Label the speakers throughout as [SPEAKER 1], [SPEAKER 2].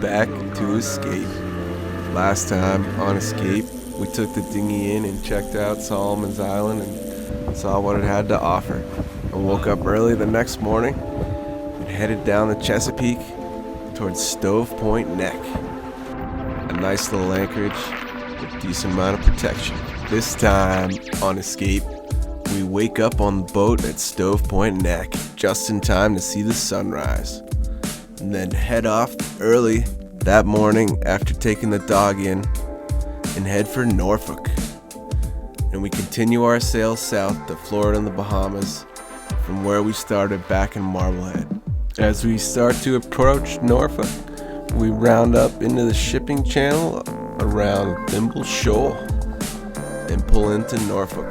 [SPEAKER 1] back to Escape. Last time on Escape, we took the dinghy in and checked out Solomon's Island and saw what it had to offer. I woke up early the next morning and headed down the Chesapeake towards Stove Point Neck. A nice little anchorage with a decent amount of protection. This time on Escape, we wake up on the boat at Stove Point Neck just in time to see the sunrise, and then head off early that morning after taking the dog in and head for Norfolk. And we continue our sail south to Florida and the Bahamas from where we started back in Marblehead. As we start to approach Norfolk, we round up into the shipping channel around Thimble, Shoal and pull into Norfolk.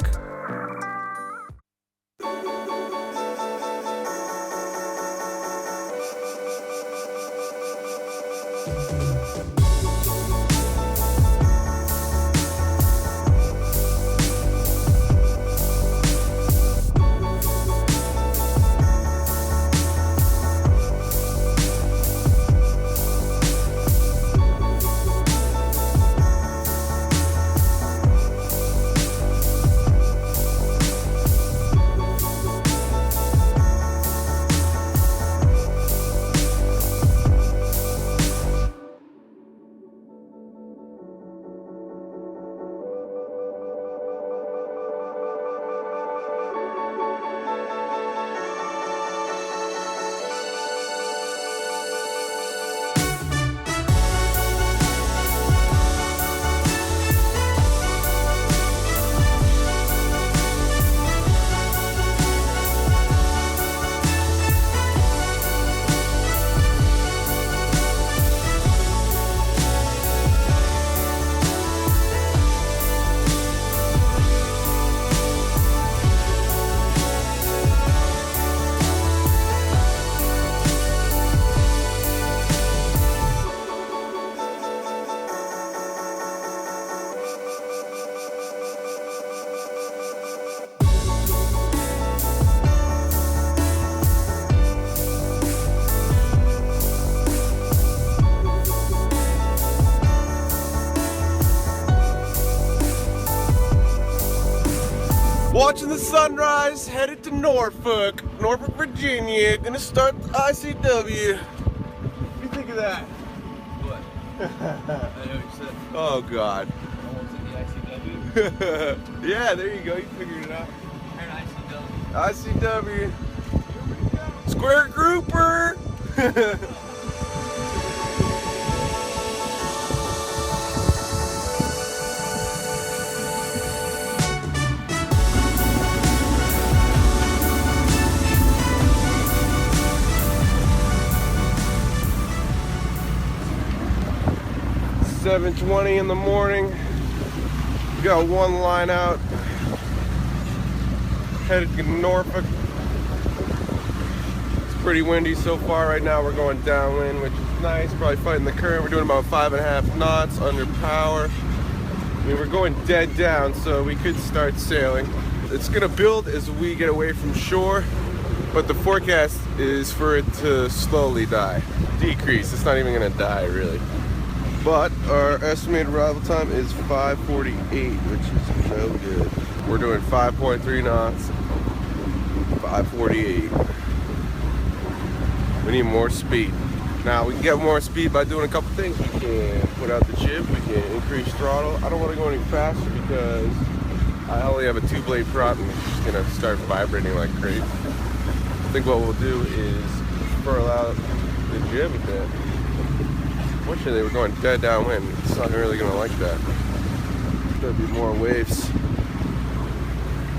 [SPEAKER 1] Watching the sunrise, headed to Norfolk, Virginia. Gonna start the ICW. What do you think of that?
[SPEAKER 2] What? I know what you said.
[SPEAKER 1] Oh God.
[SPEAKER 2] Almost in the ICW.
[SPEAKER 1] Yeah, there you go. You figured it out.
[SPEAKER 2] ICW.
[SPEAKER 1] ICW. Square grouper. 7:20 in the morning. We got one line out. Headed to Norfolk. It's pretty windy so far right now. We're going downwind, which is nice. Probably fighting the current. We're doing about 5.5 knots under power. I mean, we're going dead down, so we could start sailing. It's gonna build as we get away from shore, but the forecast is for it to slowly decrease. It's not even gonna die, really. But our estimated arrival time is 5:48, which is no good. We're doing 5.3 knots, 5:48. We need more speed. Now, we can get more speed by doing a couple things. We can put out the jib, we can increase throttle. I don't want to go any faster because I only have a 2-blade prop and it's just going to start vibrating like crazy. I think what we'll do is furl out the jib a bit. Fortunately, we're going dead downwind. It's not really going to like that. There'll be more waves.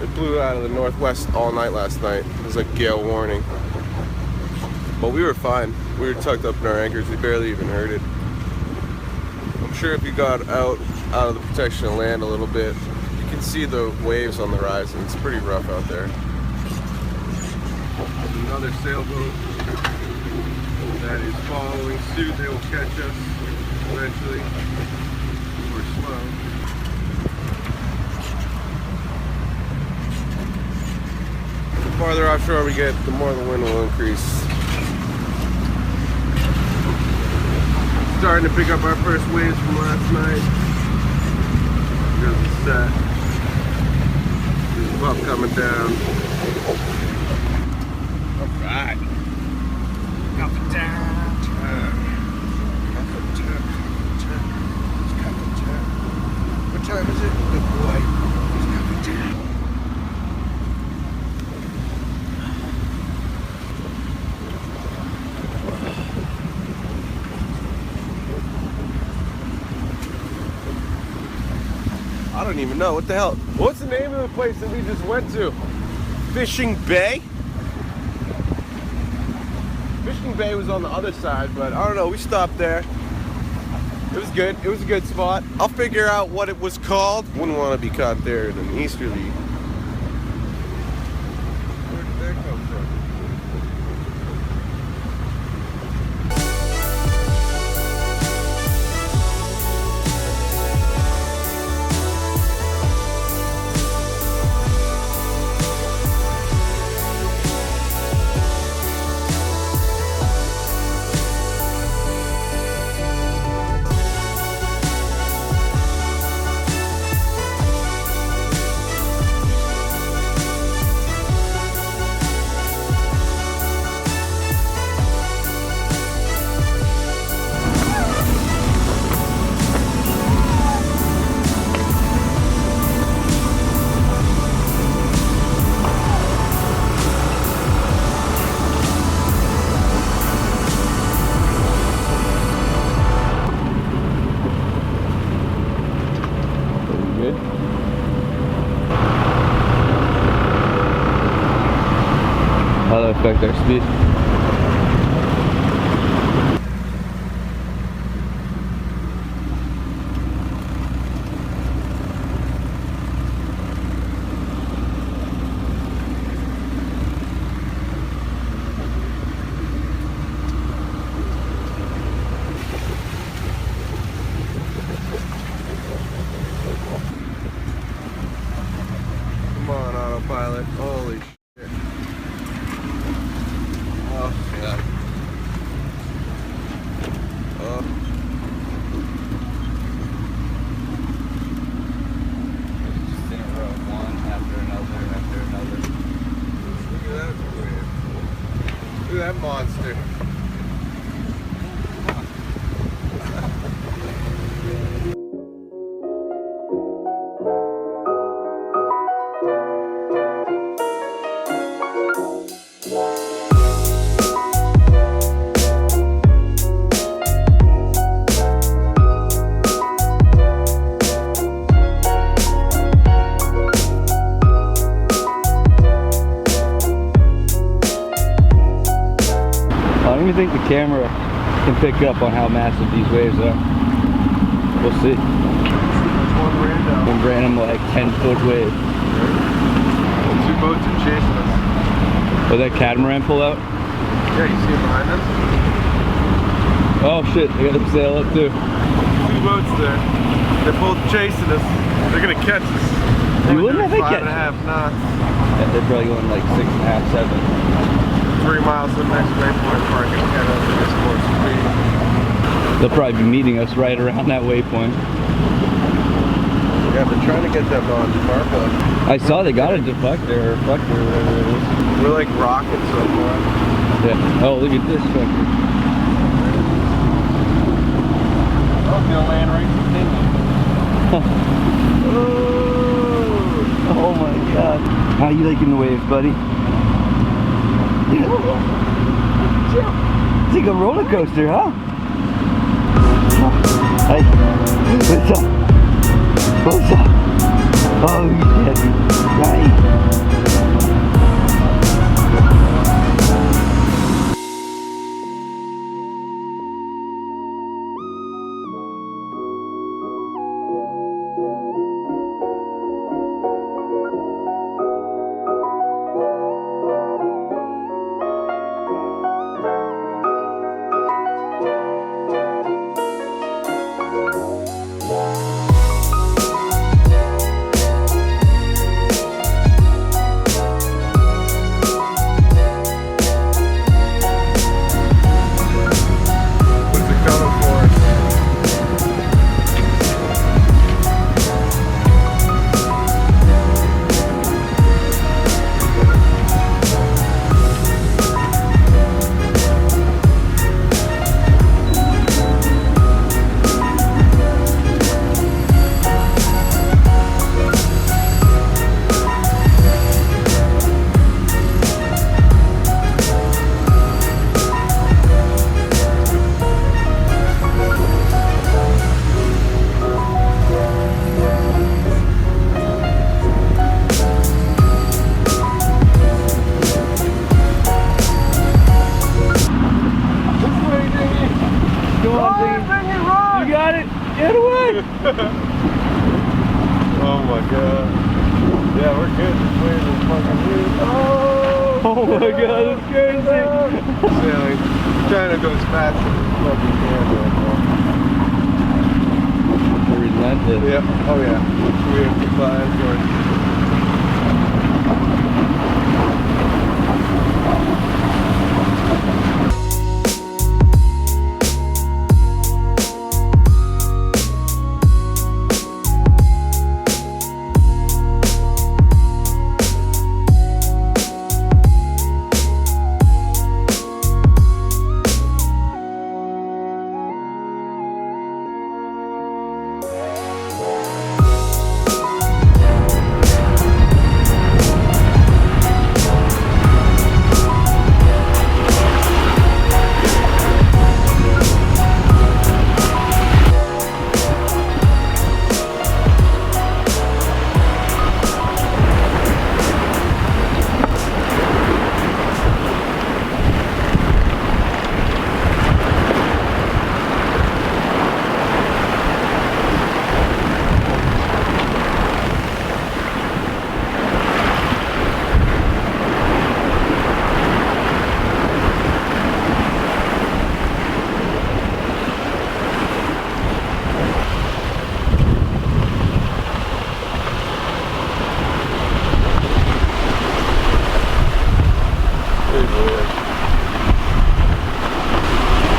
[SPEAKER 1] It blew out of the northwest all night last night. It was like gale warning. But we were fine. We were tucked up in our anchors. We barely even heard it. I'm sure if you got out of the protection of land a little bit, you can see the waves on the horizon. It's pretty rough out there. Another sailboat that is following suit. They will catch us eventually. We're slow. The farther offshore we get, the more the wind will increase. starting to pick up our first waves from last night. There's the set. There's the pup coming down. Alright. Coming down. Coming down. What time is it? Good boy. He's coming down. I don't even know. What the hell? What's the name of the place that we just went to? Fishing Bay? Fishing Bay was on the other side, but I don't know. We stopped there. It was good. It was a good spot. I'll figure out what it was called. Wouldn't want to be caught there in an easterly. Where did that come from?
[SPEAKER 3] How that affect our speed?
[SPEAKER 1] Come on, autopilot. Holy shit. Oh, yeah. Oh.
[SPEAKER 3] Just in a row, one after another, after another.
[SPEAKER 1] Look at that wave. Look at that monster.
[SPEAKER 3] I don't even think the camera can pick up on how massive these waves are. We'll see. One random like 10-foot wave.
[SPEAKER 1] Two boats are chasing us.
[SPEAKER 3] Will that catamaran pull out?
[SPEAKER 1] Yeah, you see it behind us?
[SPEAKER 3] Oh shit, they got them sail up too.
[SPEAKER 1] Two boats there. They're both chasing us. They're gonna catch us.
[SPEAKER 3] You wouldn't have to catch
[SPEAKER 1] 5.5 knots.
[SPEAKER 3] Yeah, they're probably going like 6.5, 7.
[SPEAKER 1] 3 miles to the next waypoint before I can catch up to this more speed.
[SPEAKER 3] They'll probably be meeting us right around that waypoint.
[SPEAKER 1] Yeah, they're trying to get them on Norfolk.
[SPEAKER 3] I saw they got a deflector or reflector or whatever it is.
[SPEAKER 1] We're like rocking so far.
[SPEAKER 3] Yeah. Oh, look at this fucker.
[SPEAKER 1] Oh, they'll land right to Thimble.
[SPEAKER 3] Oh my god. How you liking the waves, buddy? It's like a roller coaster, huh? Hey, what's up? What's up? Oh, he's heavy. Right.
[SPEAKER 1] waves are fucking huge.
[SPEAKER 3] Oh my god, that's crazy.
[SPEAKER 1] Sailing. Trying to go as fast as we fucking can right now.
[SPEAKER 3] Relentless.
[SPEAKER 1] Yep. Oh yeah. We have to fly for it.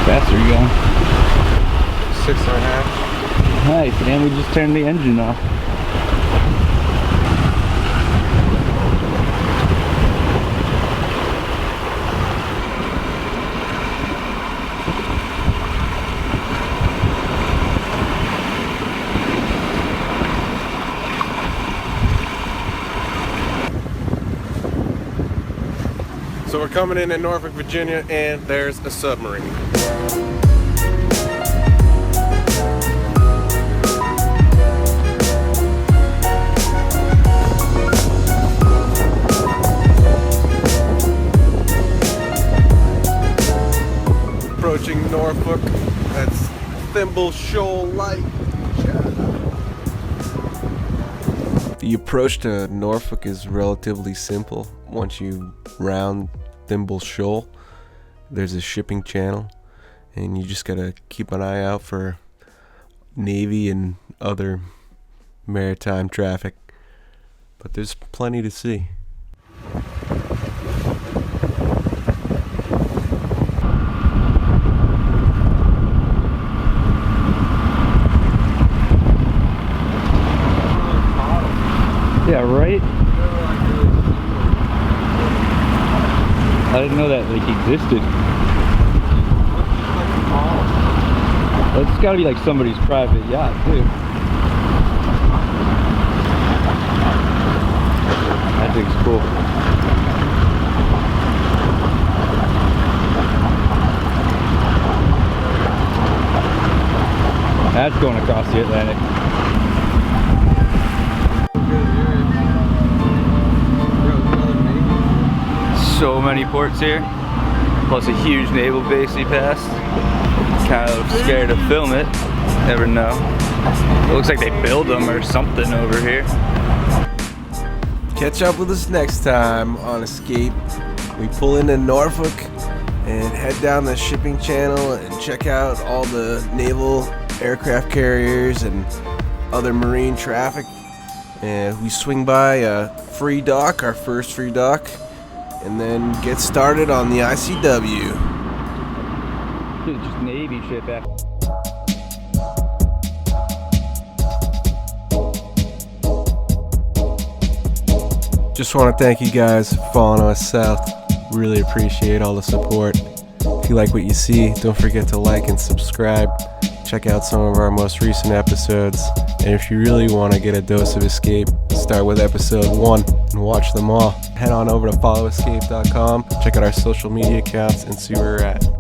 [SPEAKER 3] Fast are you going?
[SPEAKER 1] 6.5.
[SPEAKER 3] Nice, and we just turned the engine off.
[SPEAKER 1] So we're coming in at Norfolk, Virginia, and there's a submarine. Approaching Norfolk. That's Thimble, Shoal, Light. The approach to Norfolk is relatively simple. Once you round Thimble Shoal, there's a shipping channel, and you just gotta keep an eye out for Navy and other maritime traffic. But there's plenty to see.
[SPEAKER 3] Yeah, right? I didn't know that like existed. That's gotta be like somebody's private yacht too. That thing's cool. That's going across the Atlantic. So many ports here, plus a huge naval base we passed. Kind of scared to film it, never know. It looks like they build them or something over here.
[SPEAKER 1] Catch up with us next time on Escape. We pull into Norfolk and head down the shipping channel and check out all the naval aircraft carriers and other marine traffic. And we swing by a free dock, our first free dock, and then get started on the ICW.
[SPEAKER 3] Just Navy shit back.
[SPEAKER 1] Just want to thank you guys for following us south. Really appreciate all the support. If you like what you see, don't forget to like and subscribe. Check out some of our most recent episodes. And if you really want to get a dose of Escape, start with episode 1 and watch them all. Head on over to followescape.com, check out our social media accounts, and see where we're at.